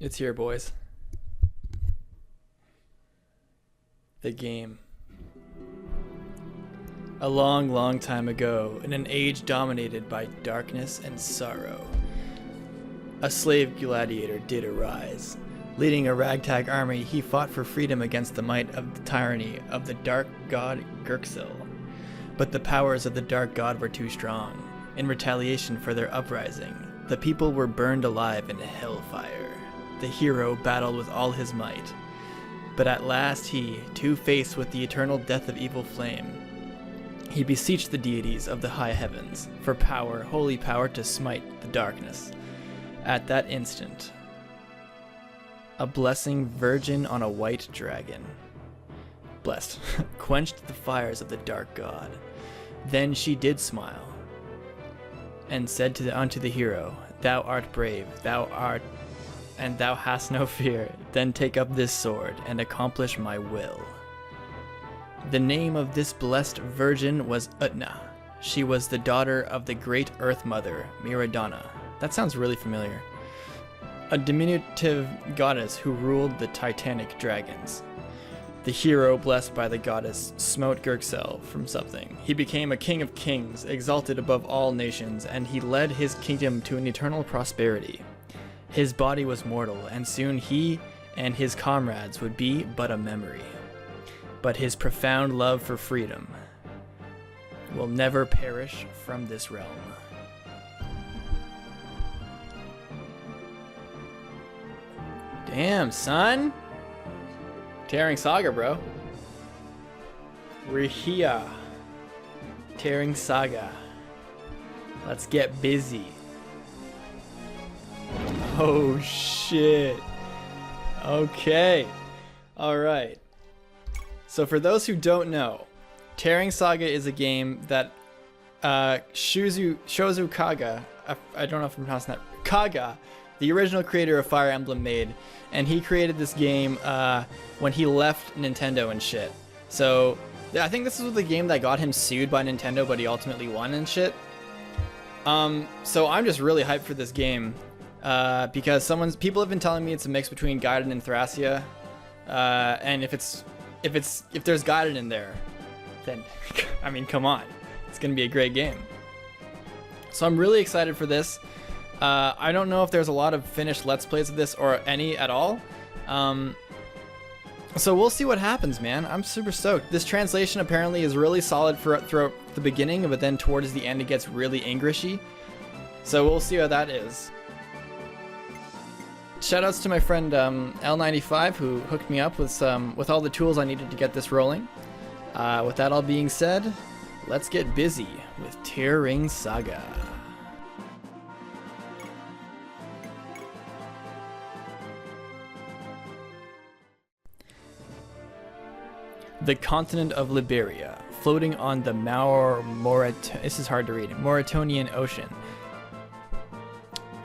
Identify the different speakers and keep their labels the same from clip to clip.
Speaker 1: It's here, boys. The game. A long, long time ago, in an age dominated by darkness and sorrow, a slave gladiator did arise. Leading a ragtag army, he fought for freedom against the might of the tyranny of the dark god Gurksil. But the powers of the dark god were too strong. In retaliation for their uprising, the people were burned alive in hellfire. The hero battled with all his might. But at last he, too faced with the eternal death of evil flame, he beseeched the deities of the high heavens for power, holy power to smite the darkness. At that instant, a blessing virgin on a white dragon, blessed, quenched the fires of the dark god. Then she did smile, and said unto the hero, "Thou art brave, and thou hast no fear. Then take up this sword, and accomplish my will." The name of this blessed virgin was Utna. She was the daughter of the great Earth Mother, Miradana. That sounds really familiar. A diminutive goddess who ruled the titanic dragons. The hero, blessed by the goddess, smote Gurksil from something. He became a king of kings, exalted above all nations, and he led his kingdom to an eternal prosperity. His body was mortal, and soon he and his comrades would be but a memory. But his profound love for freedom will never perish from this realm. Damn, son! Tearing Saga, bro. We're here. Tearing Saga. Let's get busy. Oh shit. Okay. Alright. So for those who don't know, Tearing Saga is a game that Shozu KAGA, I don't know if I'm pronouncing that, KAGA, the original creator of Fire Emblem, made. And he created this game when he left Nintendo and shit. So I think this was the game that got him sued by Nintendo, but he ultimately won and shit. So I'm just really hyped for this game because people have been telling me it's a mix between Gaiden and Thracia, and if there's Gaiden in there, then I mean, come on, it's gonna be a great game. So I'm really excited for this. I don't know if there's a lot of finished Let's Plays of this or any at all. So we'll see what happens, man. I'm super stoked. This translation apparently is really solid throughout the beginning, but then towards the end it gets really Englishy. So we'll see how that is. Shoutouts to my friend L95 who hooked me up with all the tools I needed to get this rolling. With that all being said, let's get busy with Tearing Saga. The continent of Liberia, floating on the Mauritanian Ocean.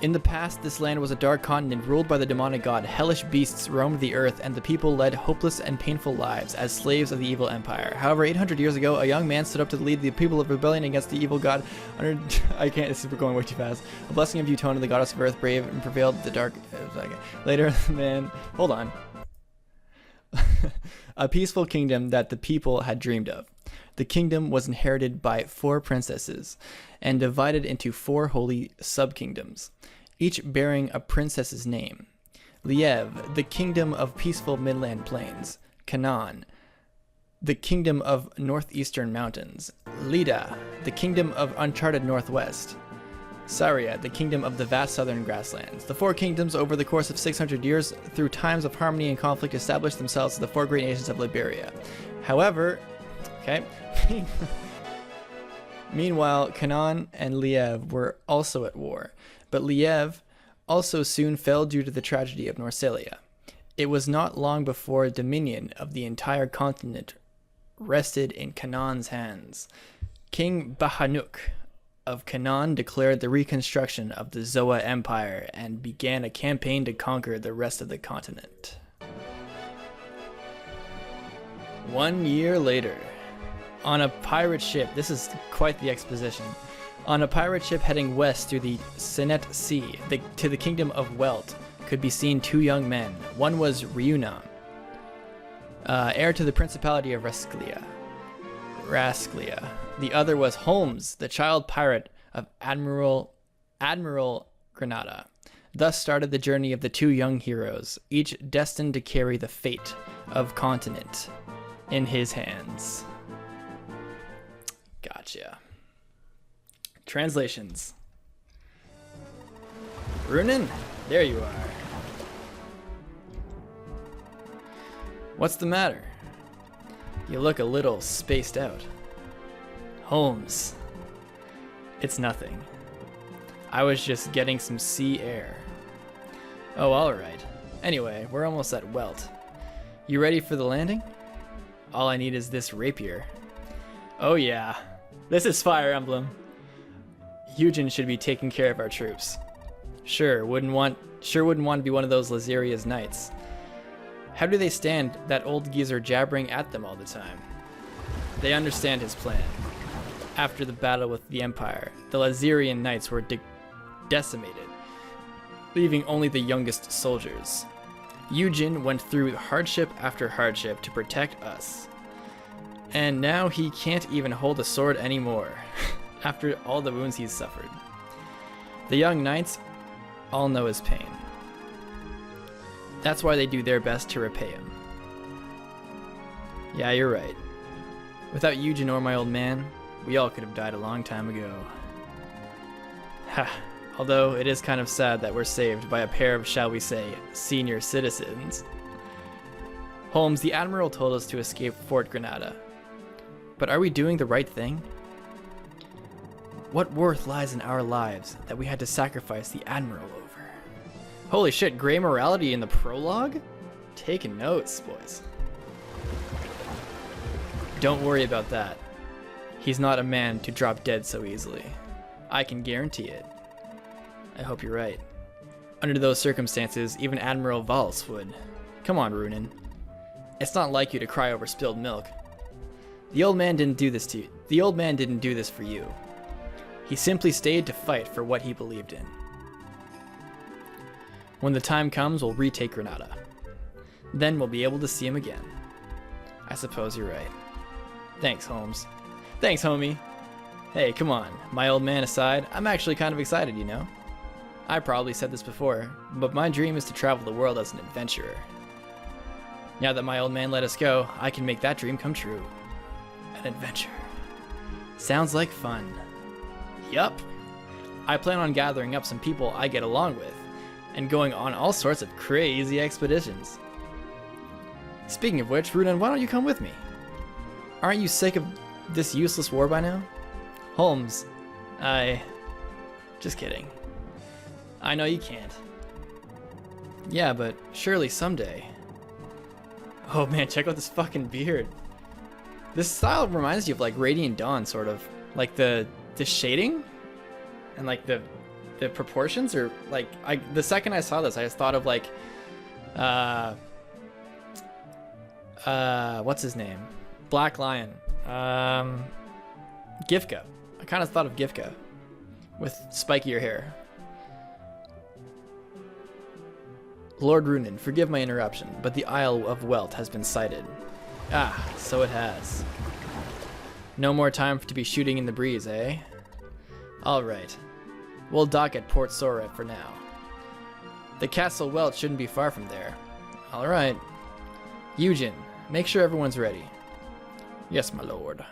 Speaker 1: In the past, this land was a dark continent ruled by the demonic god. Hellish beasts roamed the earth, and the people led hopeless and painful lives as slaves of the evil empire. However, 800 years ago, a young man stood up to lead the people of rebellion against the evil god. This is going way too fast. A blessing of Utona, the goddess of earth, brave and prevailed the dark. Later, man, hold on. A peaceful kingdom that the people had dreamed of. The kingdom was inherited by 4 princesses and divided into 4 holy sub-kingdoms, each bearing a princess's name. Liev, the kingdom of peaceful midland plains. Canaan, the kingdom of northeastern mountains. Lida, the kingdom of uncharted northwest. Saria, the kingdom of the vast southern grasslands. The 4 kingdoms, over the course of 600 years, through times of harmony and conflict, established themselves as the 4 great nations of Liberia. However, okay. Meanwhile, Canaan and Liev were also at war, but Liev also soon fell due to the tragedy of Norcelia. It was not long before dominion of the entire continent rested in Canaan's hands. King Bahanuk of Canaan declared the reconstruction of the Zoa Empire and began a campaign to conquer the rest of the continent. 1 year later, on a pirate ship, this is quite the exposition, on a pirate ship heading west through the Senet Sea to the kingdom of Welt, could be seen two young men. One was Ryunam, heir to the Principality of Rasclia. The other was Holmes, the child pirate of Admiral Granada. Thus started the journey of the two young heroes, each destined to carry the fate of continent in his hands. Gotcha. Translations. Runin, there you are. What's the matter? You look a little spaced out. Holmes. It's nothing. I was just getting some sea air. Oh, alright. Anyway, we're almost at Welt. You ready for the landing? All I need is this rapier. Oh yeah. This is Fire Emblem. Eugen should be taking care of our troops. Sure wouldn't want to be one of those Lazeria's knights. How do they stand that old geezer jabbering at them all the time? They understand his plan. After the battle with the Empire, the Lazerian knights were decimated, leaving only the youngest soldiers. Eugen went through hardship after hardship to protect us. And now he can't even hold a sword anymore, after all the wounds he's suffered. The young knights all know his pain. That's why they do their best to repay him. Yeah, you're right. Without Eugen or my old man, we all could have died a long time ago. Ha. Although it is kind of sad that we're saved by a pair of, shall we say, senior citizens. Holmes, the Admiral told us to escape Fort Granada. But are we doing the right thing? What worth lies in our lives that we had to sacrifice the Admiral over? Holy shit, gray morality in the prologue? Taking notes, boys. Don't worry about that. He's not a man to drop dead so easily. I can guarantee it. I hope you're right. Under those circumstances, even Admiral Valls would. Come on, Runin. It's not like you to cry over spilled milk. The old man didn't do this to you. The old man didn't do this for you. He simply stayed to fight for what he believed in. When the time comes, we'll retake Granada. Then we'll be able to see him again. I suppose you're right. Thanks, Holmes. Thanks, homie. Hey, come on. My old man aside, I'm actually kind of excited, you know? I probably said this before, but my dream is to travel the world as an adventurer. Now that my old man let us go, I can make that dream come true. An adventure. Sounds like fun. Yup. I plan on gathering up some people I get along with, and going on all sorts of crazy expeditions. Speaking of which, Runan, why don't you come with me? Aren't you sick of this useless war by now? Holmes, just kidding. I know you can't. Yeah, but surely someday. Oh man, check out this fucking beard. This style reminds you of like Radiant Dawn, sort of. Like the shading and like the proportions are like, the second I saw this, I just thought of like, what's his name? Black Lion. Gifka. I kind of thought of Gifka with spikier hair. Lord Runin, forgive my interruption, but the Isle of Welt has been sighted. Ah, so it has. No more time to be shooting in the breeze, eh? Alright. We'll dock at Port Saura for now. The Castle Welt shouldn't be far from there. Alright. Eugen, make sure everyone's ready. Yes, my lord.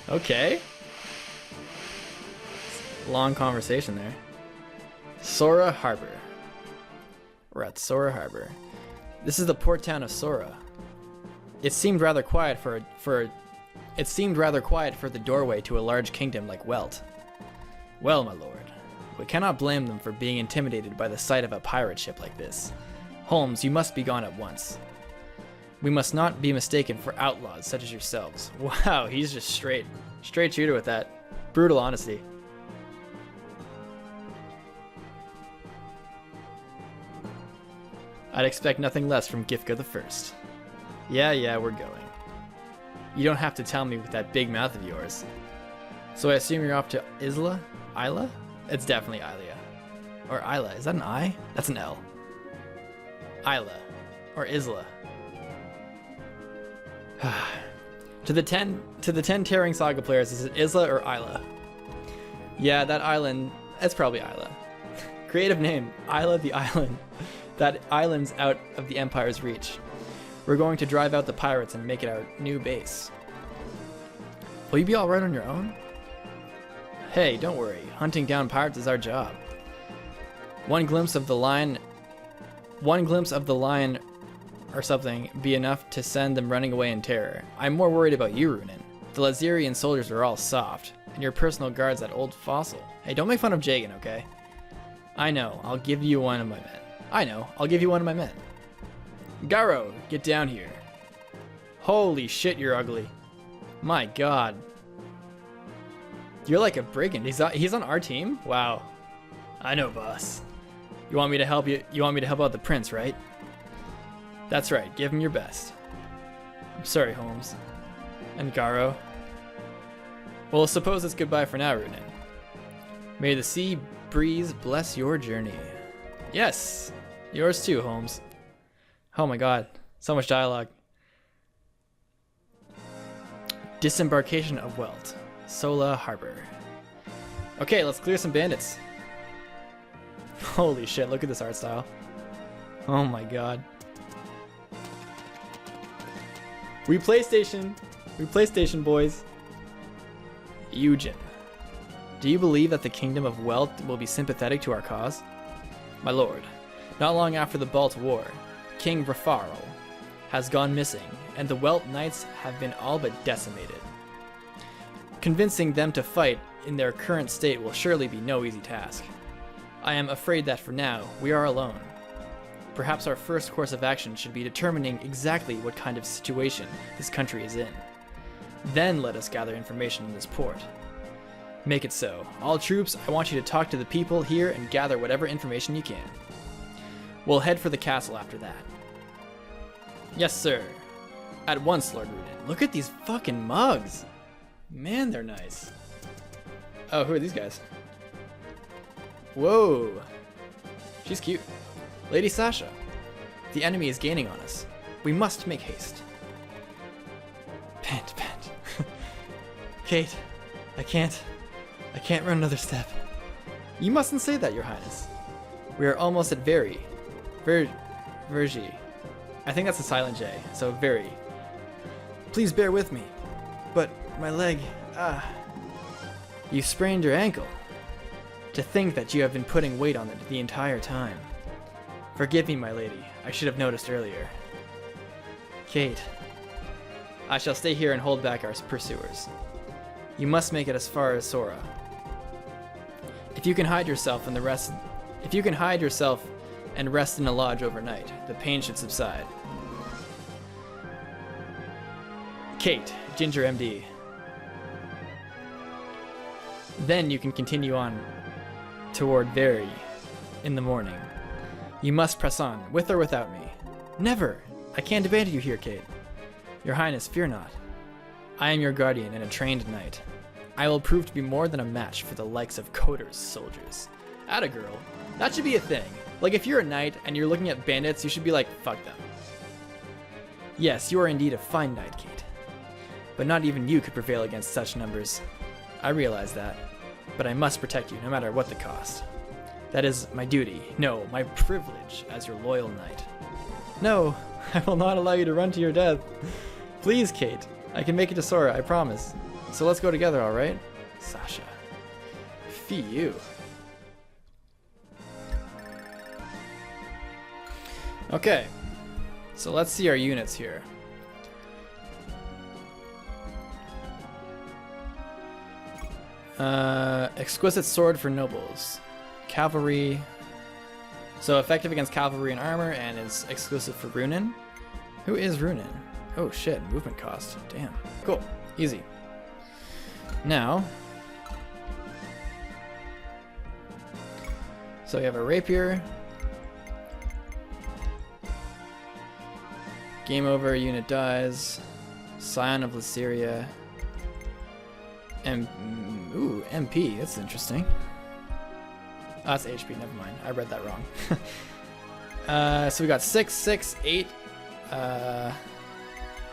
Speaker 1: Okay. Long conversation there. Saura Harbor. We're at Saura Harbor. This is the port town of Saura. It seemed rather quiet for the doorway to a large kingdom like Welt. Well, my lord, we cannot blame them for being intimidated by the sight of a pirate ship like this. Holmes, you must be gone at once. We must not be mistaken for outlaws such as yourselves. Wow, he's just straight shooter with that. Brutal honesty. I'd expect nothing less from Gifka the First. Yeah, we're going. You don't have to tell me with that big mouth of yours. So I assume you're off to Isla? Isla? It's definitely Ilia. Or Isla. Is that an I? That's an L. Isla. Or Isla. To the 10 Tearing Saga players, is it Isla or Isla? Yeah, that island, it's probably Isla. Creative name, Isla the Island. That island's out of the Empire's reach. We're going to drive out the pirates and make it our new base. Will you be alright on your own? Hey, don't worry. Hunting down pirates is our job. One glimpse of the lion or something be enough to send them running away in terror. I'm more worried about you, Runin. The Lazirian soldiers are all soft, and your personal guard's that old fossil. Hey, don't make fun of Jagan, okay? I know, I'll give you one of my men. Garo, get down here. Holy shit, you're ugly. My god. You're like a brigand. He's on our team? Wow. I know, boss. You want me to help you? You want me to help out the prince, right? That's right. Give him your best. I'm sorry, Holmes. And Garo. Well, suppose it's goodbye for now, Runin. May the sea breeze bless your journey. Yes, yours too, Holmes. Oh my god, so much dialogue. Disembarkation of Welt. Sola Harbor. Okay, let's clear some bandits. Holy shit, look at this art style. Oh my god. We PlayStation, boys. Eugen. Do you believe that the Kingdom of Welt will be sympathetic to our cause? My lord, not long after the Balt War, King Rafarl has gone missing, and the Welt Knights have been all but decimated. Convincing them to fight in their current state will surely be no easy task. I am afraid that for now, we are alone. Perhaps our first course of action should be determining exactly what kind of situation this country is in. Then let us gather information in this port. Make it so. All troops, I want you to talk to the people here and gather whatever information you can. We'll head for the castle after that. Yes, sir. At once, Lord Runin. Look at these fucking mugs. Man, they're nice. Oh, who are these guys? Whoa. She's cute. Lady Sasha. The enemy is gaining on us. We must make haste. Pant. Kate, I can't run another step. You mustn't say that, Your Highness. We are almost at Vergi. I think that's a silent J, so Very. Please bear with me. But my leg, You sprained your ankle. To think that you have been putting weight on it the entire time. Forgive me, my lady. I should have noticed earlier. Kate. I shall stay here and hold back our pursuers. You must make it as far as Saura. If you can hide yourself and rest in a lodge overnight, the pain should subside. Kate, Ginger MD. Then you can continue on toward Very in the morning. You must press on, with or without me. Never! I can't abandon you here, Kate. Your Highness, fear not. I am your guardian and a trained knight. I will prove to be more than a match for the likes of Coder's soldiers. Atta girl. That should be a thing. Like, if you're a knight and you're looking at bandits, you should be like, fuck them. Yes, you are indeed a fine knight, Kate. But not even you could prevail against such numbers. I realize that. But I must protect you, no matter what the cost. That is my duty, no, my privilege as your loyal knight. No, I will not allow you to run to your death. Please, Kate. I can make it to Saura, I promise. So let's go together, alright? Sasha. Fee you. Okay. So let's see our units here. Exquisite sword for nobles. Cavalry. So effective against cavalry and armor, and is exclusive for Runin. Who is Runin? Oh shit, movement cost. Damn. Cool. Easy. Now. So we have a rapier. Game over, unit dies. Scion of Liberia. And MP. That's interesting. Oh, that's HP. Never mind. I read that wrong. So we got 6, 6, 8.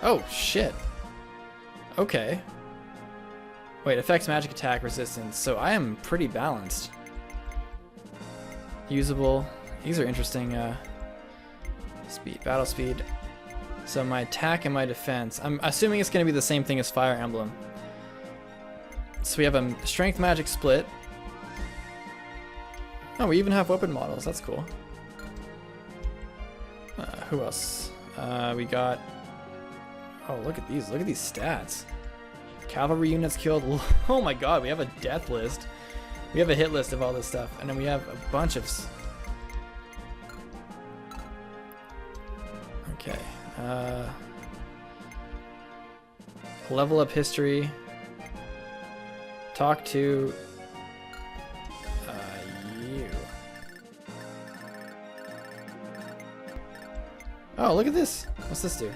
Speaker 1: Oh, shit. Okay. Wait, affects magic attack resistance. So I am pretty balanced. Usable. These are interesting. Speed, battle speed. So my attack and my defense. I'm assuming it's going to be the same thing as Fire Emblem. So we have a strength magic split. Oh, we even have weapon models. That's cool. Who else? We got... Oh, look at these. Look at these stats. Cavalry units killed. Oh my god, we have a death list. We have a hit list of all this stuff. And then we have a bunch of... Okay. Level up history. Talk to... you. Oh, look at this. What's this do?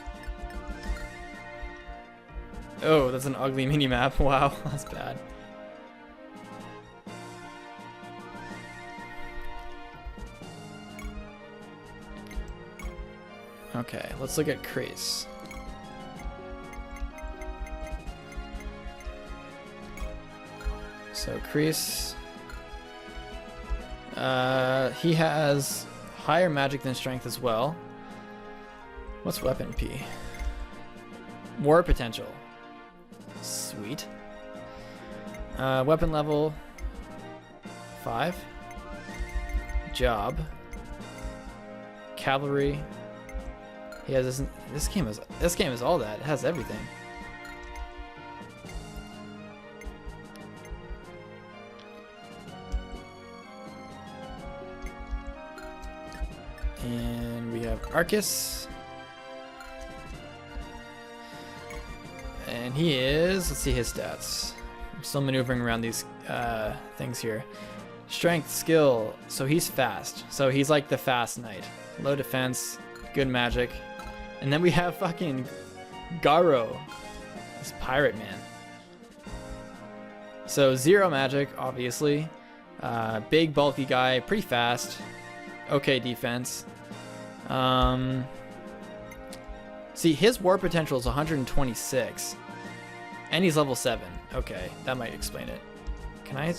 Speaker 1: Oh, that's an ugly mini-map. Wow, that's bad. Okay, let's look at Kreese. So Kreese, he has higher magic than strength as well. What's weapon P? War potential. Sweet. Weapon level 5. Job. Cavalry. He has this. This game is all that. It has everything. And we have Arcus. And he is, let's see his stats. I'm still maneuvering around these things here. Strength, skill, so he's fast. So he's like the fast knight. Low defense, good magic. And then we have fucking Garo, this pirate man. So 0 magic, obviously. Big, bulky guy, pretty fast. Okay defense. See, his war potential is 126. And he's level 7. Okay, that might explain it. Can I...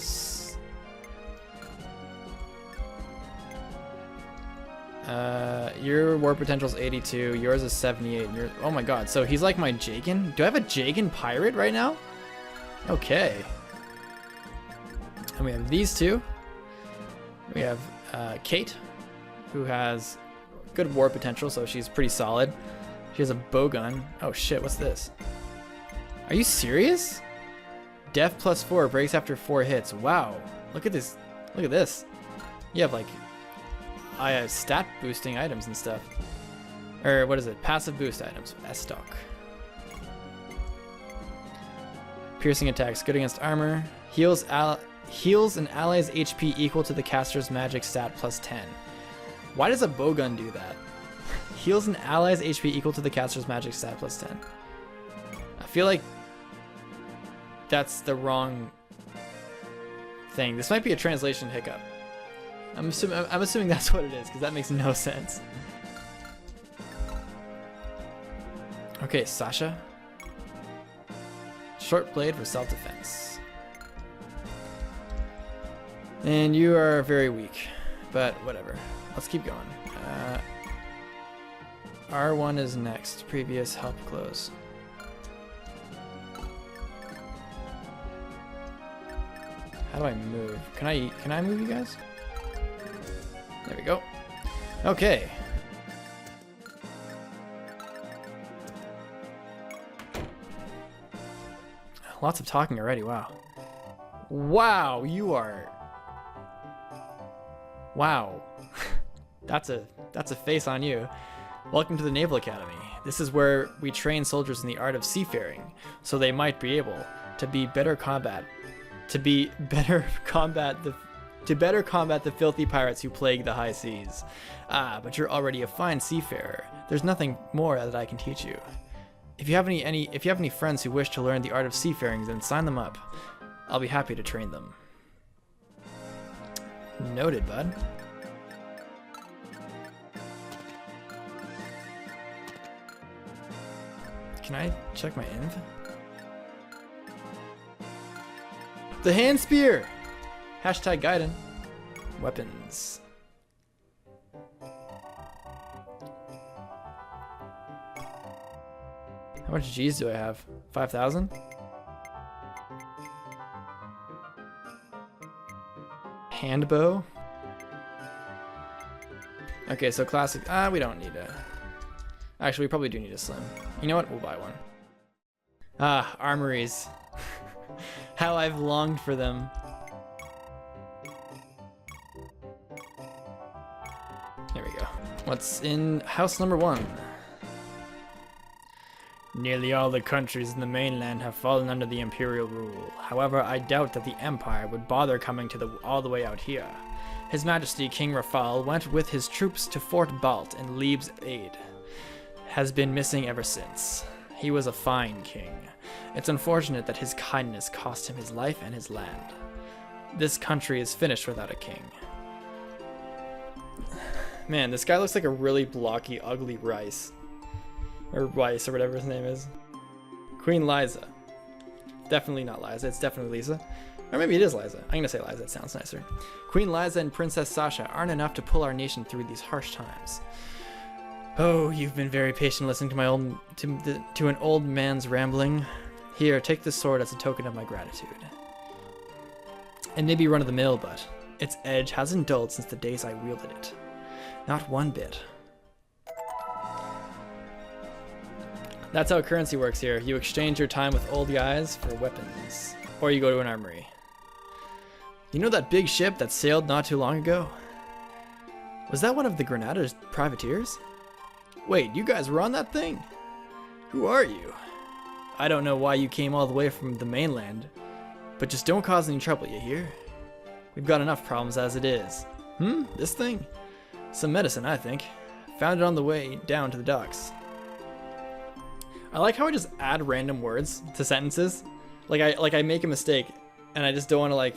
Speaker 1: your war potential is 82. Yours is 78. And yours... Oh my god, so he's like my Jagan? Do I have a Jagan pirate right now? Okay. And we have these two. We have Kate, who has good war potential, so she's pretty solid. She has a bowgun. Oh shit, what's this? Are you serious? Def plus 4 breaks after 4 hits. Wow. Look at this. Look at this. You have like stat boosting items and stuff. Or what is it? Passive boost items. S-Stock. Piercing attacks. Good against armor. Heals an ally's HP equal to the caster's magic stat plus 10. Why does a bowgun do that? Heals an ally's HP equal to the caster's magic stat plus 10. I feel like that's the wrong thing. This might be a translation hiccup. I'm assuming that's what it is, because that makes no sense. Okay, Sasha. Short blade for self-defense. And you are very weak, but whatever. Let's keep going. R1 is next. Previous help close. How do I move? Can I move you guys? There we go. Okay. Lots of talking already. Wow. Wow, you are. Wow. That's a face on you. Welcome to the Naval Academy. This is where we train soldiers in the art of seafaring, so they might be able to better combat the filthy pirates who plague the high seas. Ah, but you're already a fine seafarer. There's nothing more that I can teach you. If you have any friends who wish to learn the art of seafaring, then sign them up. I'll be happy to train them. Noted, bud. Can I check my inv? The hand spear! Hashtag Gaiden. Weapons. How much G's do I have? 5,000? Handbow? Okay, so classic. We don't need a... Actually, we probably do need a slim. You know what? We'll buy one. Armories. How I've longed for them. There we go. What's in house number 1? Nearly all the countries in the mainland have fallen under the imperial rule. However, I doubt that the empire would bother coming to all the way out here. His Majesty King Rafal went with his troops to Fort Balt in Lieb's aid. Has been missing ever since. He was a fine king. It's unfortunate that his kindness cost him his life and his land. This country is finished without a king. Man, this guy looks like a really blocky, ugly rice. Or Weiss, or whatever his name is. Queen Liza. Definitely not Liza, it's definitely Lisa. Or maybe it is Liza. I'm gonna say Liza, it sounds nicer. Queen Liza and Princess Sasha aren't enough to pull our nation through these harsh times. Oh, you've been very patient listening to my to an old man's rambling. Here, take this sword as a token of my gratitude. It may be run-of-the-mill, but its edge hasn't dulled since the days I wielded it. Not one bit. That's how currency works here. You exchange your time with old guys for weapons. Or you go to an armory. You know that big ship that sailed not too long ago? Was that one of the Granada's privateers? Wait, you guys were on that thing? Who are you? I don't know why you came all the way from the mainland, but just don't cause any trouble, you hear? We've got enough problems as it is. This thing? Some medicine, I think. Found it on the way down to the docks. I like how I just add random words to sentences. Like I make a mistake and I just don't want to like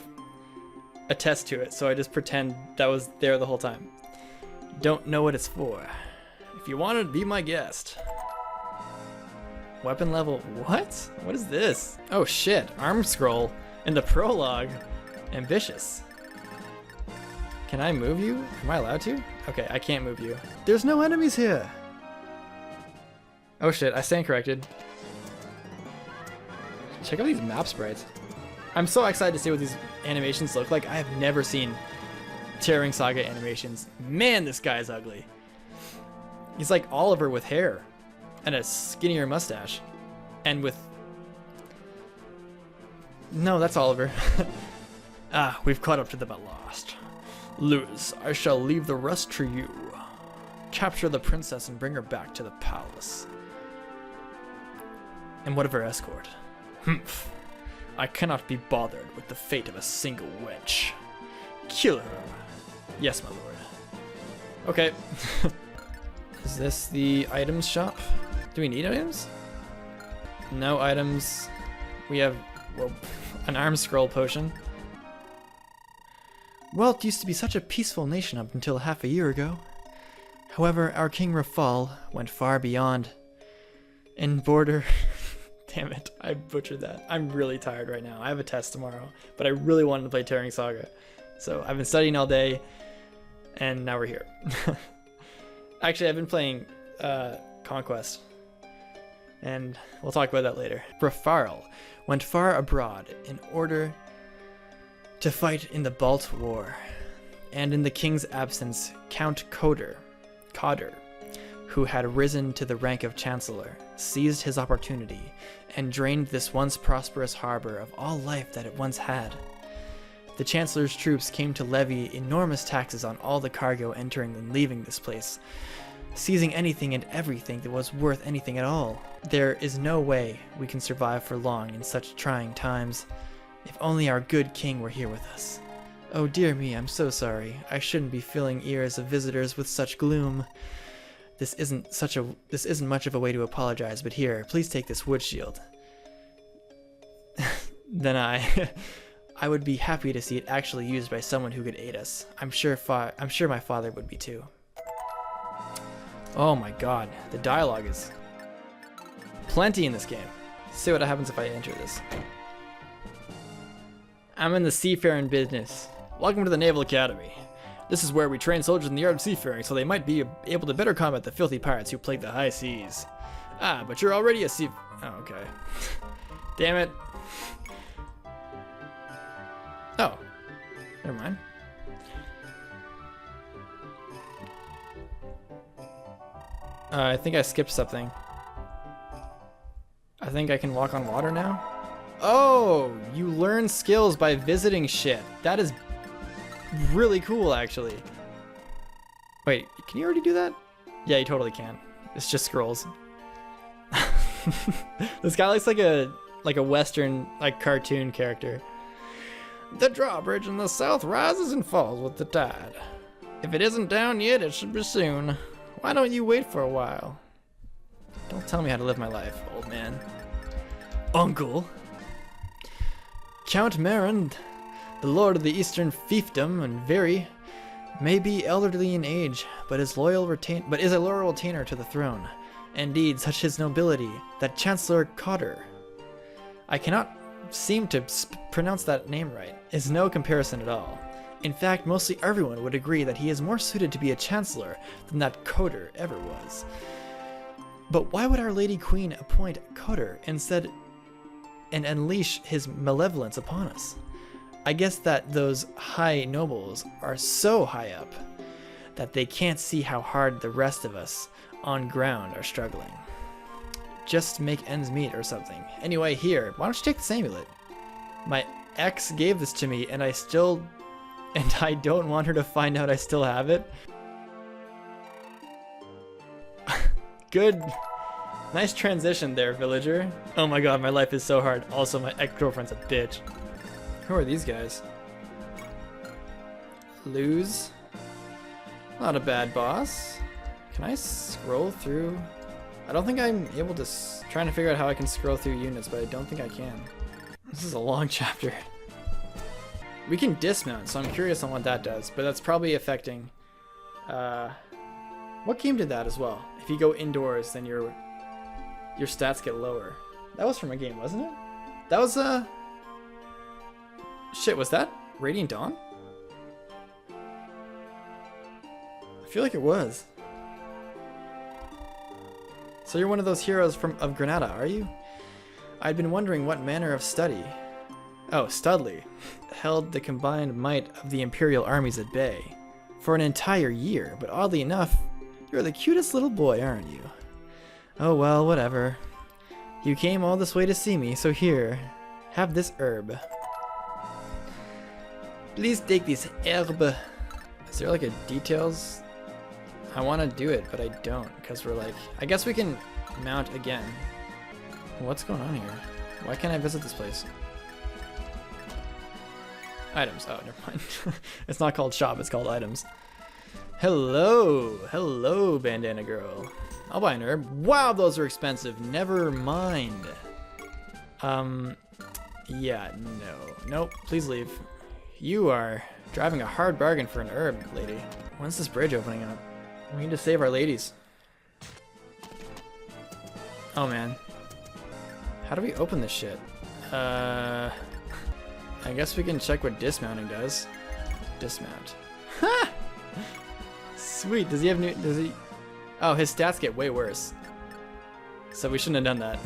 Speaker 1: attest to it, so I just pretend that was there the whole time. Don't know what it's for. If you want to be my guest. Weapon level, what? What is this? Oh shit, arm scroll in the prologue. Ambitious. Can I move you? Am I allowed to? Okay, I can't move you. There's no enemies here. Oh shit, I stand corrected. Check out these map sprites. I'm so excited to see what these animations look like. I have never seen Tearing Saga animations. Man, this guy is ugly. He's like Oliver with hair and a skinnier mustache. And with... No, that's Oliver. We've caught up to them at last. Lewis, I shall leave the rest to you. Capture the princess and bring her back to the palace. And what of her escort? Humph. I cannot be bothered with the fate of a single wench. Kill her. Yes, my lord. Okay. Is this the items shop? Do we need items? No items. We have, well, an arm scroll potion. Welt used to be such a peaceful nation up until half a year ago. However, our King Rafal went far beyond. In border... Damn it, I butchered that. I'm really tired right now. I have a test tomorrow, but I really wanted to play Tearing Saga. So I've been studying all day, and now we're here. Actually, I've been playing Conquest, and we'll talk about that later. Rafarl went far abroad in order to fight in the Balt War, and in the king's absence, Count Coder, who had risen to the rank of Chancellor, seized his opportunity and drained this once prosperous harbor of all life that it once had. The Chancellor's troops came to levy enormous taxes on all the cargo entering and leaving this place, seizing anything and everything that was worth anything at all. There is no way we can survive for long in such trying times. If only our good king were here with us. Oh dear me, I'm so sorry. I shouldn't be filling ears of visitors with such gloom. This isn't much of a way to apologize, but here, please take this wood shield. Then I I would be happy to see it actually used by someone who could aid us. I'm sure my father would be too. Oh my god, the dialogue is plenty in this game. Let's see what happens if I enter this. I'm in the seafaring business. Welcome to the Naval Academy. This is where we train soldiers in the art of seafaring so they might be able to better combat the filthy pirates who plague the high seas. Ah, but you're already a sea... Oh, okay. Damn it. Oh. Never mind. I think I skipped something. I think I can walk on water now? Oh, you learn skills by visiting shit. That is really cool, actually. Wait, can you already do that? Yeah, you totally can. It's just scrolls. This guy looks like a western, like, cartoon character. The drawbridge in the south rises and falls with the tide. If it isn't down yet, it should be soon. Why don't you wait for a while? Don't tell me how to live my life, old man. Uncle. Count Marin, the lord of the eastern fiefdom, and may be elderly in age, but is a loyal retainer to the throne. Indeed, such his nobility, that Chancellor Cotter, I cannot seem to pronounce that name right, is no comparison at all. In fact, mostly everyone would agree that he is more suited to be a chancellor than that Cotter ever was. But why would Our Lady Queen appoint Cotter instead and unleash his malevolence upon us? I guess that those high nobles are so high up that they can't see how hard the rest of us on ground are struggling. Just make ends meet or something. Anyway, here, why don't you take this amulet? My ex gave this to me and I don't want her to find out I still have it. Good. Nice transition there, villager. Oh my god, my life is so hard. Also, my ex-girlfriend's a bitch. Who are these guys? Lose. Not a bad boss. Can I scroll through? I don't think I'm able to... Trying to figure out how I can scroll through units, but I don't think I can. This is a long chapter. We can dismount, so I'm curious on what that does, but that's probably affecting... What game did that as well? If you go indoors, then your stats get lower. That was from a game, wasn't it? That was, Shit, was that Radiant Dawn? I feel like it was. So you're one of those heroes of Granada, are you? I'd been wondering what manner of study... Oh, Studley. Held the combined might of the Imperial armies at bay. For an entire year, but oddly enough, you're the cutest little boy, aren't you? Oh well, whatever. You came all this way to see me, so here, have this herb. Please take this herb. Is there like a details? I want to do it, but I don't, because we're like... I guess we can mount again. What's going on here? Why can't I visit this place? Items. Oh, never mind. It's not called shop, it's called items. Hello! Hello, bandana girl. I'll buy an herb. Wow, those are expensive. Never mind. Yeah, no. Nope, please leave. You are driving a hard bargain for an herb, lady. When's this bridge opening up? We need to save our ladies. Oh, man. How do we open this shit? I guess we can check what dismounting does. Dismount. Ha! Sweet. Does he have new... Does he... Oh, his stats get way worse. So we shouldn't have done that.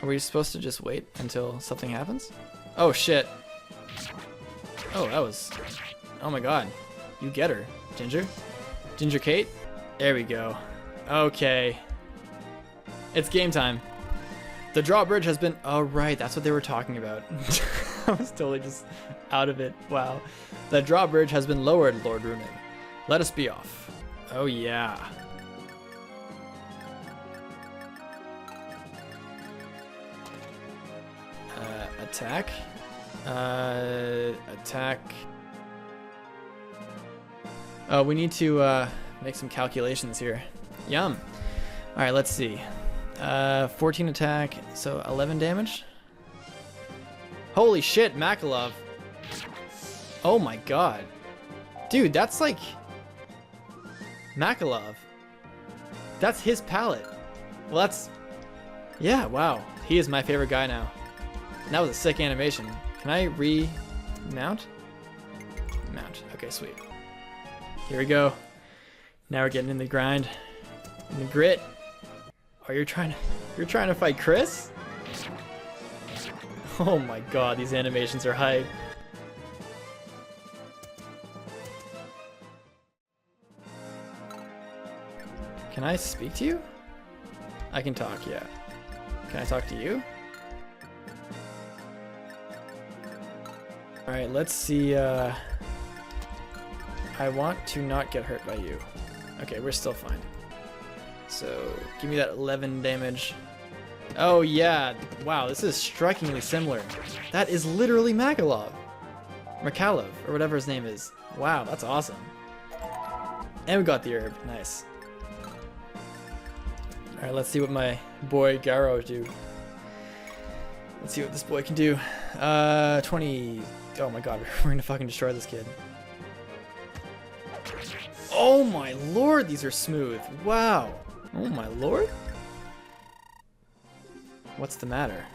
Speaker 1: Are we supposed to just wait until something happens? Oh, shit. Oh, that was... Oh, my God. You get her, Ginger. Ginger Kate? There we go. Okay. It's game time. The drawbridge has been... Oh, right. That's what they were talking about. I was totally just out of it. Wow. The drawbridge has been lowered, Lord Runin. Let us be off. Oh, yeah. Attack. Attack. Oh, we need to make some calculations here. Yum. All right, let's see. 14 attack, so 11 damage. Holy shit, Makalov. Oh my god. Dude, that's like Makalov. That's his palette. Well, that's... Yeah, wow. He is my favorite guy now. And that was a sick animation. Can I remount? Mount. Okay, sweet. Here we go. Now we're getting in the grind. In the grit. Oh, you're trying to fight Chris? Oh my god, these animations are hype. Can I speak to you? I can talk, yeah. Can I talk to you? Alright, let's see. I want to not get hurt by you. Okay, we're still fine. So, give me that 11 damage. Oh yeah, wow, this is strikingly similar. That is literally Makalov. Makalov, or whatever his name is. Wow, that's awesome. And we got the herb, nice. Alright, let's see what my boy Garo do. Let's see what this boy can do. 20... Oh my god, we're gonna fucking destroy this kid. Oh my lord, these are smooth. Wow. Oh my lord? What's the matter?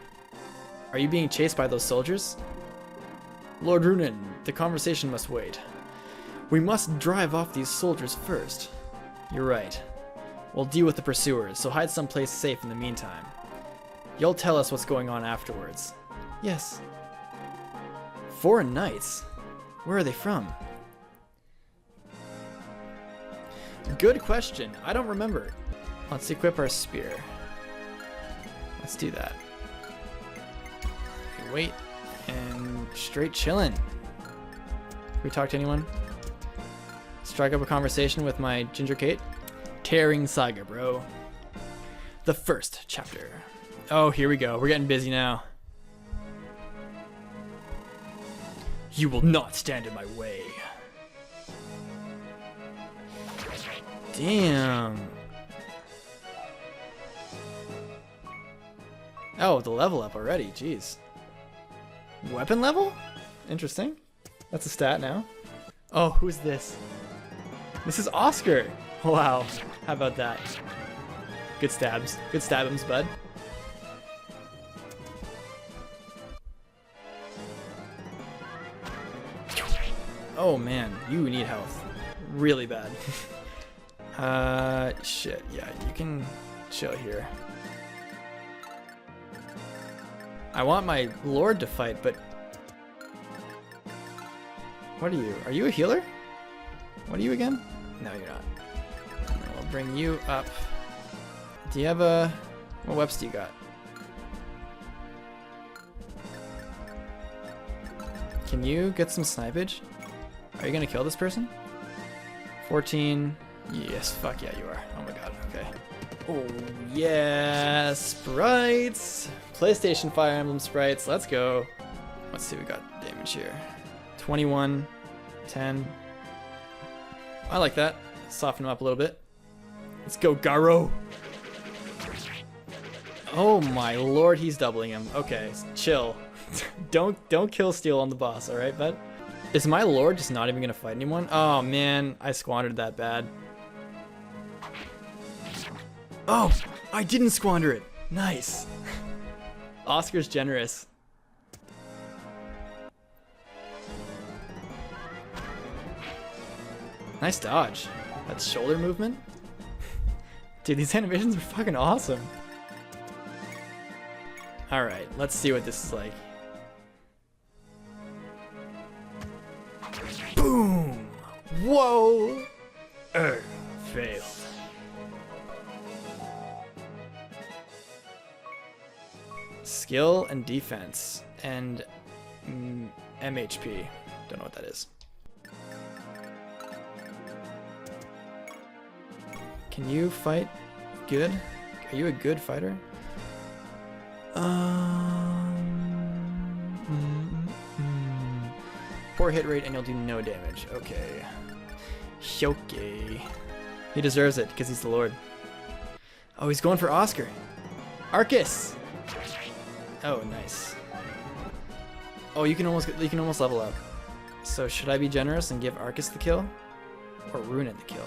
Speaker 1: Are you being chased by those soldiers? Lord Runin, the conversation must wait. We must drive off these soldiers first. You're right. We'll deal with the pursuers, so hide someplace safe in the meantime. You'll tell us what's going on afterwards. Yes. Foreign knights? Where are they from? Good question. I don't remember. Let's equip our spear. Let's do that. Wait, and straight chillin'. Can we talk to anyone? Strike up a conversation with my Ginger Kate? Tearing Saga, bro. The first chapter. Oh, here we go. We're getting busy now. You will not stand in my way. Damn. Oh, the level up already. Jeez. Weapon level? Interesting. That's a stat now. Oh, who's this? This is Oscar. Wow. How about that? Good stabs. Good stabums, bud. Oh man, you need health. Really bad. Shit. Yeah, you can chill here. I want my lord to fight, but... What are you? Are you a healer? What are you again? No, you're not. I'll bring you up. Do you have a... What weapons do you got? Can you get some snipage? Are you gonna kill this person? 14. Yes, fuck yeah, you are. Oh my god, okay. Oh yeah, sprites! PlayStation Fire Emblem sprites, let's go. Let's see, we got damage here. 21, 10. I like that. Soften him up a little bit. Let's go, Garo! Oh my lord, he's doubling him. Okay, chill. Don't kill Steel on the boss, alright, bud? Is my lord just not even gonna fight anyone? Oh man, I squandered that bad. Oh, I didn't squander it. Nice. Oscar's generous. Nice dodge. That shoulder movement. Dude, these animations are fucking awesome. Alright, let's see what this is like. Boom! Whoa! Failed. Skill and defense and MHP. Don't know what that is. Can you fight good? Are you a good fighter? Poor hit rate and you'll do no damage. Okay. Okay. He deserves it because he's the Lord. Oh, he's going for Oscar. Arcus! Oh, nice. Oh, you can almost level up. So should I be generous and give Arcus the kill? Or Runen the kill?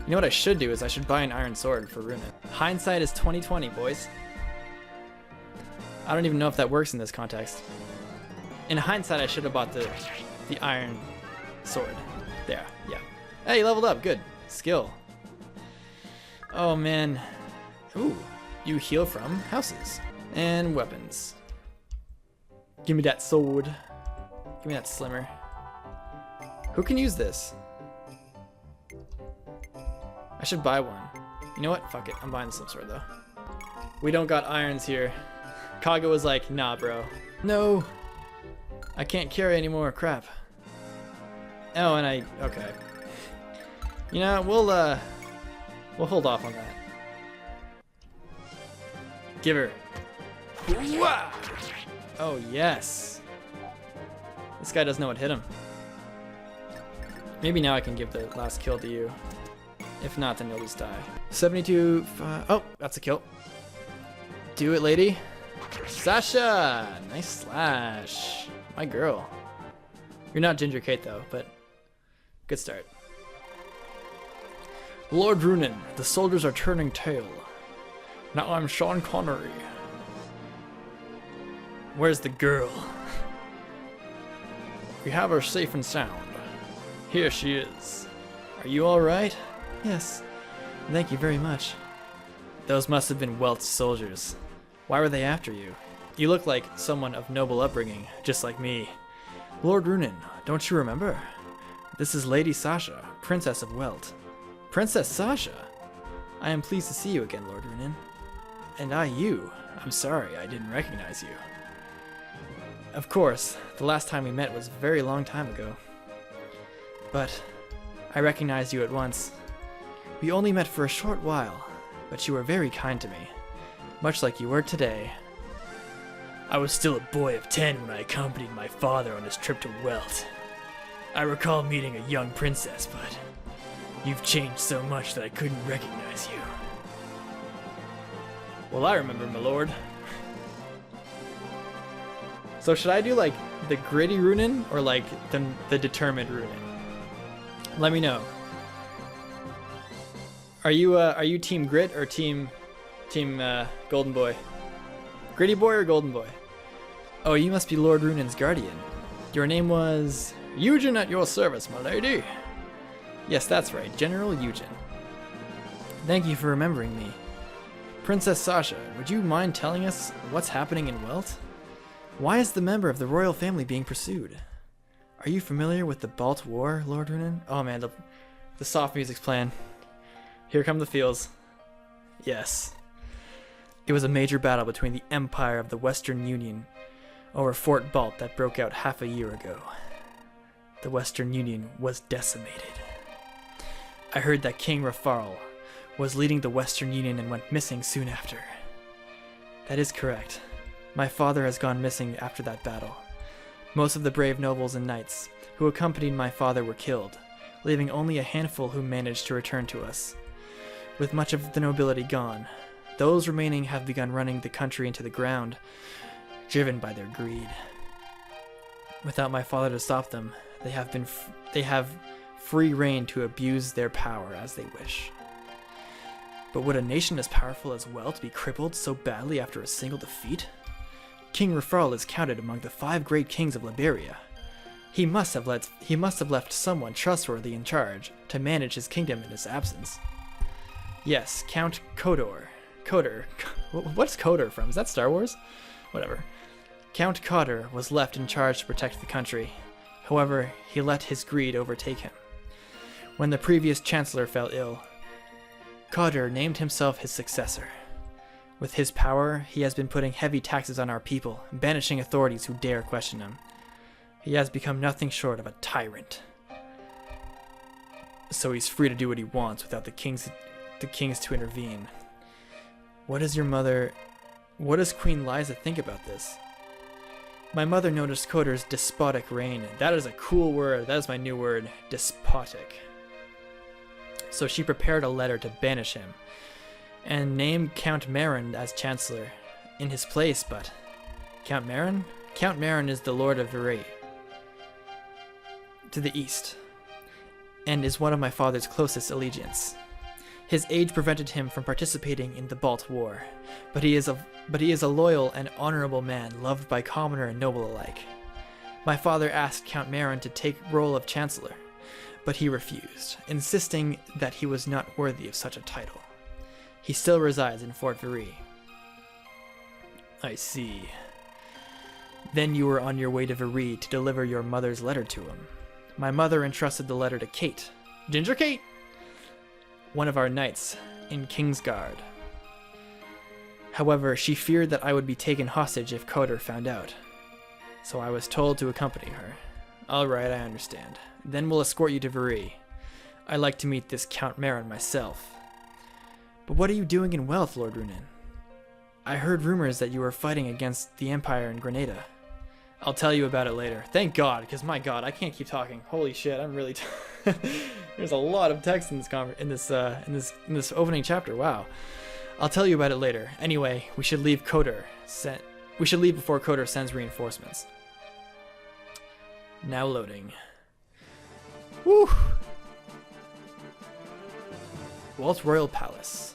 Speaker 1: You know what I should do is I should buy an iron sword for Runen. Hindsight is 20/20, boys. I don't even know if that works in this context. In hindsight, I should have bought the iron sword. There, yeah. Hey, leveled up, good. Skill. Oh man. Ooh, you heal from houses. And weapons. Give me that sword. Give me that slimmer. Who can use this? I should buy one. You know what? Fuck it. I'm buying the slim sword though. We don't got irons here. KAGA was like, nah, bro. No. I can't carry any more crap. Oh, and okay. You know, we'll hold off on that. Give her. Wah! Oh, yes. This guy doesn't know what hit him. Maybe now I can give the last kill to you. If not, then you'll just die. 72, oh, that's a kill. Do it, lady. Sasha! Nice slash. My girl. You're not Ginger Kate, though, but good start. Lord Runen, the soldiers are turning tail. Now I'm Sean Connery. Where's the girl? We have her safe and sound. Here she is. Are you alright? Yes. Thank you very much. Those must have been Welt's soldiers. Why were they after you? You look like someone of noble upbringing, just like me. Lord Runen, don't you remember? This is Lady Sasha, Princess of Welt. Princess Sasha? I am pleased to see you again, Lord Runen. And I you. I'm sorry, I didn't recognize you. Of course, the last time we met was a very long time ago. But I recognized you at once. We only met for a short while, but you were very kind to me, much like you were today. I was still a boy of 10 when I accompanied my father on his trip to Welt. I recall meeting a young princess, but you've changed so much that I couldn't recognize you. Well, I remember, my lord. So should I do like the gritty Runen or like the determined Runen? Let me know. Are you team grit or team golden boy? Gritty boy or golden boy? Oh, you must be Lord Runen's guardian. Your name was Eugen at your service, my lady. Yes, that's right, General Eugen. Thank you for remembering me. Princess Sasha, would you mind telling us what's happening in Welt? Why is the member of the royal family being pursued? Are you familiar with the Balt War, Lord Runen? Oh man, the soft music's playing. Here come the feels. Yes. It was a major battle between the Empire of the Western Union over Fort Balt that broke out half a year ago. The Western Union was decimated. I heard that King Rafarl was leading the Western Union and went missing soon after. That is correct. My father has gone missing after that battle. Most of the brave nobles and knights who accompanied my father were killed, leaving only a handful who managed to return to us. With much of the nobility gone, those remaining have begun running the country into the ground, driven by their greed. Without my father to stop them, they have free rein to abuse their power as they wish. But would a nation as powerful as Welt be crippled so badly after a single defeat? King Rafarl is counted among the 5 great kings of Liberia. He must have left someone trustworthy in charge to manage his kingdom in his absence. Yes, Count Kodor. What's Kodor from? Is that Star Wars? Whatever. Count Kodor was left in charge to protect the country. However, he let his greed overtake him. When the previous chancellor fell ill, Kodor named himself his successor. With his power, he has been putting heavy taxes on our people, banishing authorities who dare question him. He has become nothing short of a tyrant. So he's free to do what he wants without the kings to intervene. What does Queen Liza think about this? My mother noticed Kodor's despotic reign. That is a cool word. That is my new word, despotic. So she prepared a letter to banish him and named Count Marin as chancellor in his place, but Count Marin? Count Marin is the Lord of Virey. to the east, and is one of my father's closest allegiance. His age prevented him from participating in the Balt War, but he is a loyal and honorable man, loved by commoner and noble alike. My father asked Count Marin to take role of Chancellor, but he refused, insisting that he was not worthy of such a title. He still resides in Fort Verre. I see. Then you were on your way to Verre to deliver your mother's letter to him. My mother entrusted the letter to Kate. Ginger Kate! One of our knights in Kingsguard. However, she feared that I would be taken hostage if Coder found out, so I was told to accompany her. Alright, I understand. Then we'll escort you to Verre. I'd like to meet this Count Marin myself. But what are you doing in Wealth, Lord Runin? I heard rumors that you were fighting against the Empire in Grenada. I'll tell you about it later. Thank God, because my God, I can't keep talking. Holy shit, I'm really. There's a lot of text in this opening chapter. Wow. I'll tell you about it later. Anyway, we should leave before Coder sends reinforcements. Now loading. Woo! Walt Royal Palace.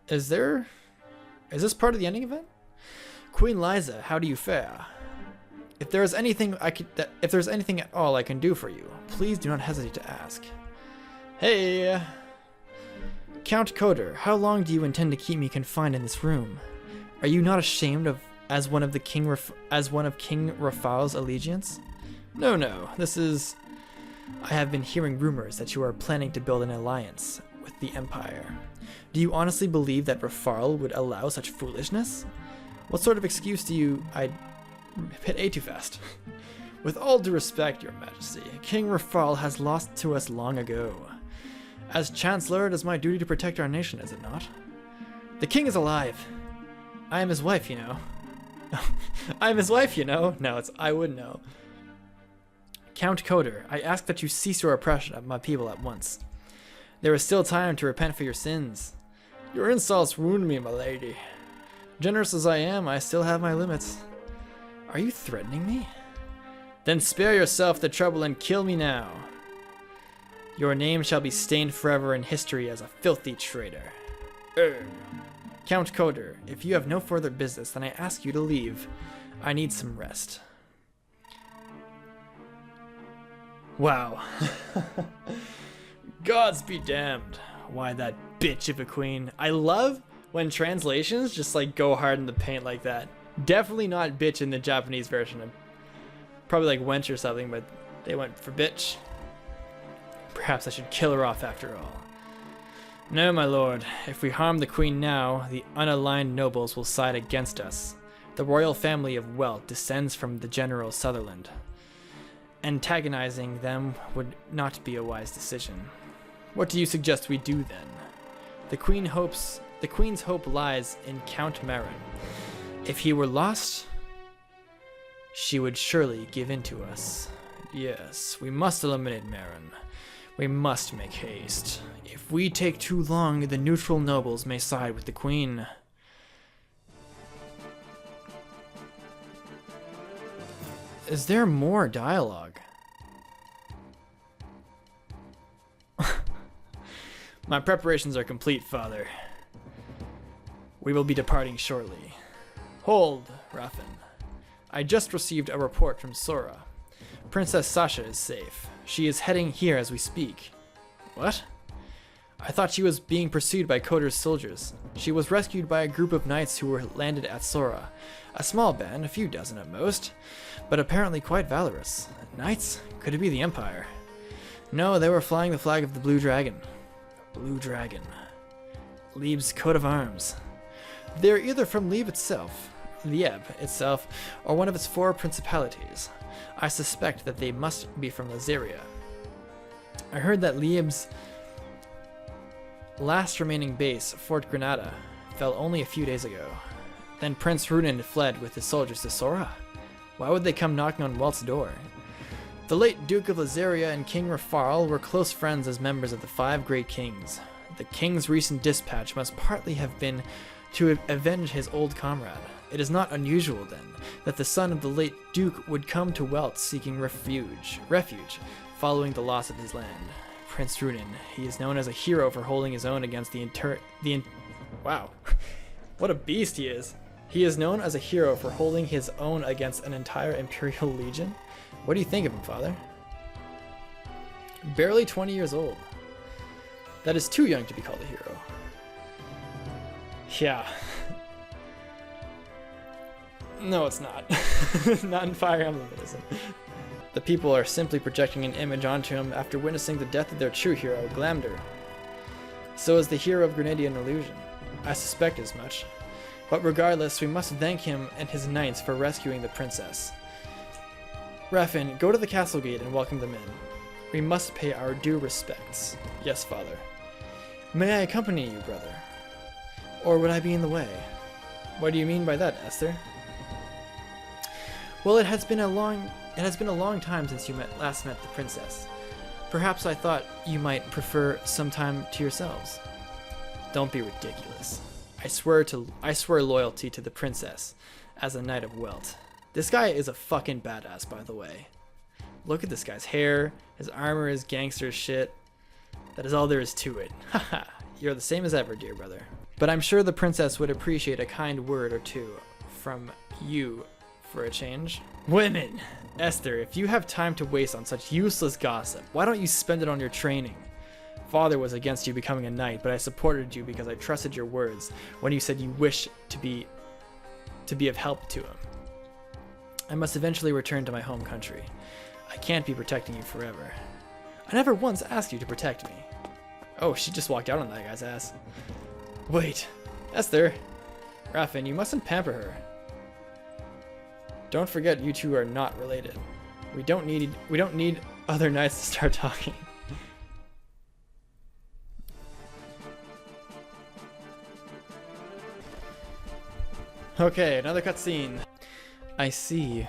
Speaker 1: Is this part of the ending event? Queen Liza, how do you fare? If there is anything at all I can do for you, please do not hesitate to ask. Hey, Count Coder, how long do you intend to keep me confined in this room? Are you not ashamed as one of King Rafal's allegiance? No, I have been hearing rumors that you are planning to build an alliance with the Empire. Do you honestly believe that Rafal would allow such foolishness? What sort of excuse do you... I hit A too fast. With all due respect, Your Majesty, King Rafal has lost to us long ago. As Chancellor, it is my duty to protect our nation, is it not? The king is alive. I am his wife, you know. I am his wife, you know. No, it's I would know. Count Coder, I ask that you cease your oppression of my people at once. There is still time to repent for your sins. Your insults wound me, my lady. Generous as I am, I still have my limits. Are you threatening me? Then spare yourself the trouble and kill me now. Your name shall be stained forever in history as a filthy traitor. Count Coder, if you have no further business, then I ask you to leave. I need some rest. Wow. Gods be damned. Why, that bitch of a queen. I love when translations just like go hard in the paint like that. Definitely not bitch in the Japanese version. Probably like wench or something, but they went for bitch. Perhaps I should kill her off after all. No, my lord. If we harm the queen now, the unaligned nobles will side against us. The royal family of Welt descends from the General Sutherland. Antagonizing them would not be a wise decision. What do you suggest we do then? The queen's hope lies in Count Marin. If he were lost, she would surely give in to us. Yes, we must eliminate Marin. We must make haste. If we take too long, the neutral nobles may side with the queen. Is there more dialogue? My preparations are complete, Father. We will be departing shortly. Hold, Raffen. I just received a report from Saura. Princess Sasha is safe. She is heading here as we speak. What? I thought she was being pursued by Coder's soldiers. She was rescued by a group of knights who were landed at Saura. A small band, a few dozen at most, but apparently quite valorous. Knights? Could it be the Empire? No, they were flying the flag of the Blue Dragon. Blue Dragon. Lieb's coat of arms. They're either from Lieb itself, or one of its 4 principalities. I suspect that they must be from Liberia. I heard that Lieb's last remaining base, Fort Grenada, fell only a few days ago. Then Prince Runin fled with his soldiers to Saura. Why would they come knocking on Walt's door? The late Duke of Liberia and King Rafal were close friends as members of the 5 Great Kings. The king's recent dispatch must partly have been to avenge his old comrade. It is not unusual, then, that the son of the late Duke would come to Welt seeking refuge, following the loss of his land. Prince Runin, he is known as a hero for holding his own against wow, what a beast he is. He is known as a hero for holding his own against an entire Imperial Legion. What do you think of him, Father? Barely 20 years old. That is too young to be called a hero. Yeah. No, it's not. Not in Fire Emblem it isn't. The people are simply projecting an image onto him after witnessing the death of their true hero, Glamder. So is the hero of Grenadian Illusion. I suspect as much. But regardless, we must thank him and his knights for rescuing the princess. Raffin, go to the castle gate and welcome them in. We must pay our due respects. Yes, Father. May I accompany you, brother? Or would I be in the way? What do you mean by that, Esther? Well, it has been a long time since you last met the princess. Perhaps I thought you might prefer some time to yourselves. Don't be ridiculous. I swear loyalty to the princess as a knight of Welt. This guy is a fucking badass, by the way. Look at this guy's hair, his armor is gangster shit. That is all there is to it. Haha, you're the same as ever, dear brother. But I'm sure the princess would appreciate a kind word or two from you for a change. Women! Esther, if you have time to waste on such useless gossip, why don't you spend it on your training? Father was against you becoming a knight, but I supported you because I trusted your words when you said you wish to be of help to him. I must eventually return to my home country. I can't be protecting you forever. I never once asked you to protect me. Oh, she just walked out on that guy's ass. Wait, Esther. Raffin, you mustn't pamper her. Don't forget you two are not related. We don't need other knights to start talking. Okay, another cutscene. I see.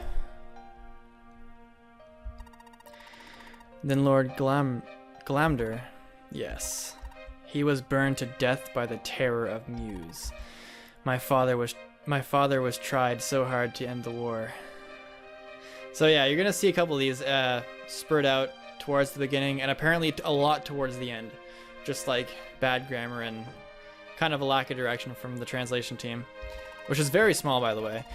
Speaker 1: Then Lord Glamder, yes. He was burned to death by the terror of Muse. My father was tried so hard to end the war. So yeah, you're gonna see a couple of these spurred out towards the beginning and apparently a lot towards the end. Just like bad grammar and kind of a lack of direction from the translation team. Which is very small, by the way.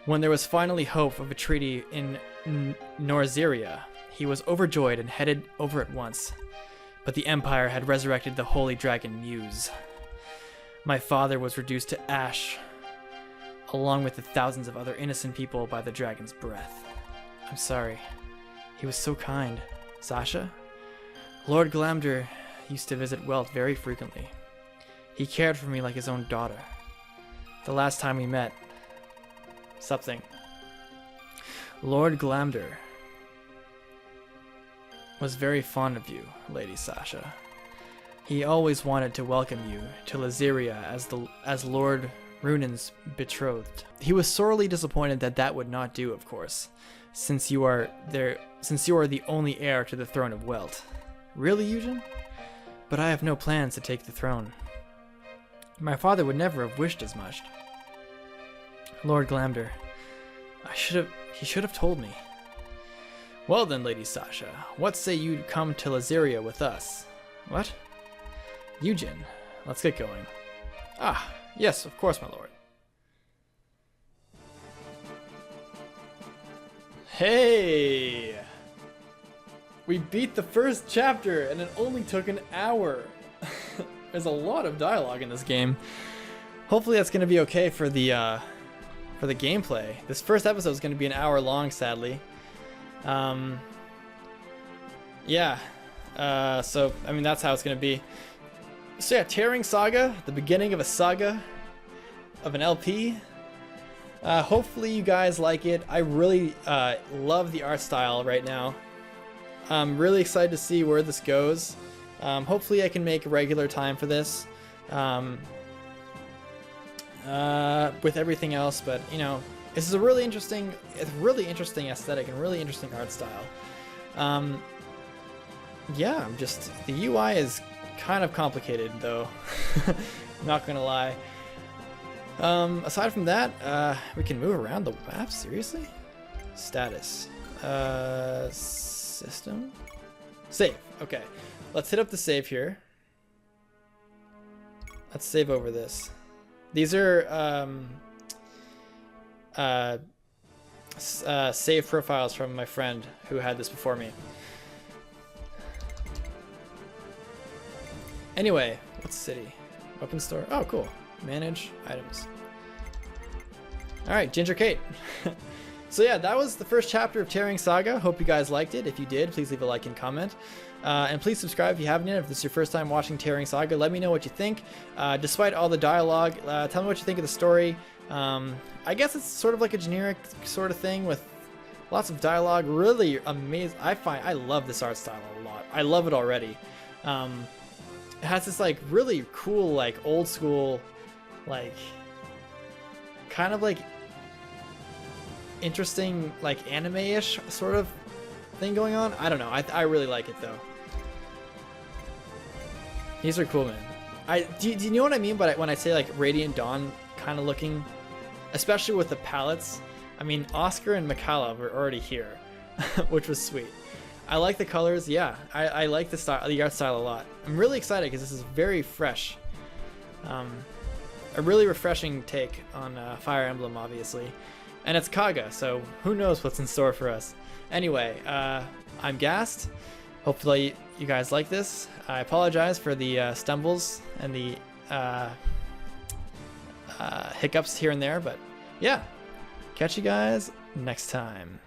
Speaker 1: When there was finally hope of a treaty in Norzeria, he was overjoyed and headed over at once. But the Empire had resurrected the holy dragon Muse. My father was reduced to ash, along with the thousands of other innocent people by the dragon's breath. I'm sorry. He was so kind. Sasha? Lord Glamder used to visit Welt very frequently. He cared for me like his own daughter. The last time we met, something. Lord Glamder was very fond of you, Lady Sasha. He always wanted to welcome you to Liberia as Lord Runin's betrothed. He was sorely disappointed that would not do, of course, since you are the only heir to the throne of Welt. Really, Eugen? But I have no plans to take the throne. My father would never have wished as much. Lord Glamder, he should have told me. Well then, Lady Sasha, what say you come to Liberia with us? What? Eugen, let's get going. Ah, yes, of course, my lord. Hey! We beat the first chapter and it only took an hour. There's a lot of dialogue in this game. Hopefully that's going to be okay for the gameplay. This first episode is going to be an hour long, sadly. Yeah. So, I mean, that's how it's going to be. So yeah, Tearing Saga, the beginning of a saga, of an LP. Hopefully you guys like it. I really love the art style right now. I'm really excited to see where this goes. Hopefully I can make regular time for this. With everything else, but you know, this is a really interesting aesthetic and really interesting art style. Yeah, the UI is kind of complicated though. Not gonna lie. Aside from that, we can move around the map. Seriously? Status. System. Save. Okay. Let's hit up the save here. Let's save over this. These are save profiles from my friend who had this before me. Anyway, what's city? Weapon store. Oh, cool. Manage items. All right, Ginger Kate. So yeah, that was the first chapter of Tearing Saga. Hope you guys liked it. If you did, please leave a like and comment. And please subscribe if you haven't yet. If this is your first time watching Tearing Saga, let me know what you think. Despite all the dialogue, tell me what you think of the story. I guess it's sort of like a generic sort of thing with lots of dialogue. Really amazing. I love this art style a lot. I love it already. It has this like really cool, like old school, like kind of like interesting, like anime-ish sort of thing going on. I don't know. I really like it though. These are cool, man. Do you know what I mean? But when I say like Radiant Dawn kind of looking, especially with the palettes. I mean, Oscar and Mikala were already here, which was sweet. I like the colors. Yeah, I like the style, the art style a lot. I'm really excited because this is very fresh. A really refreshing take on Fire Emblem, obviously. And it's KAGA, so who knows what's in store for us. Anyway, I'm Ghast. Hopefully you guys like this. I apologize for the stumbles and the hiccups here and there, but yeah. Catch you guys next time.